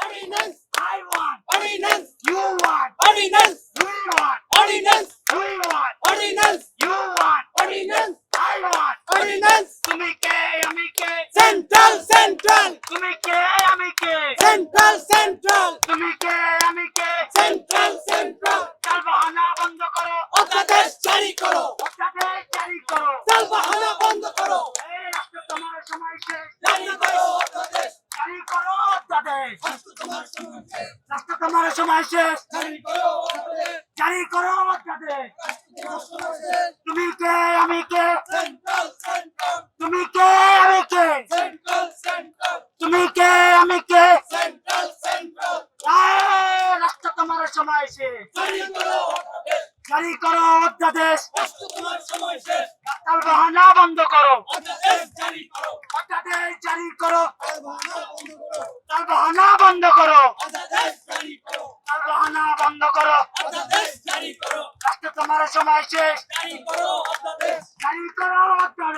Ordinance, I want. ordinance, You want. ordinance, We want. ordinance, We want. ordinance, You want. ordinance, I want. ordinance. তুমি কে আমি কে Central, central, তুমি কে আমি কে central, central, তুমি কে আমি কে central, central. তালবাহানা বন্ধ করো অধ্যাদেশ জারি করো, অত্যাদেশ জারি করো তালবাহানা বন্ধ করো, এই রাষ্ট্র তোমার সময় শেষ জারি করো অধ্যাদেশ, জারি করো অত্যাদেশ রাষ্ট্র তোমার সময় শেষ, রাষ্ট্র তোমার সময় শেষ জারি করো অধ্যাদেশ, জারি করো অত্যাদেশ তোমার সময় শেষ। তুমি কে আমি কে Central, central, তুমি কে আমি কে central, central, তুমি কে আমি কে central, central. এই রাষ্ট্র তোমার সময় শেষ জারি করো অধ্যাদেশ, জারি করো অত্যাদেশ রাষ্ট্র তোমার সময় শেষ, তালবাহানা বন্ধ করো অধ্যাদেশ জারি করো, অত্যাদেশ জারি করো তালবাহানা বন্ধ করো, তালবাহানা বন্ধ করো অধ্যাদেশ জারি করো, তালবাহানা বন্ধ করো অধ্যাদেশ জারি করো, রাষ্ট্র তোমার সময় শেষ জারি করো অধ্যাদেশ, জারি করো অত্যাদেশ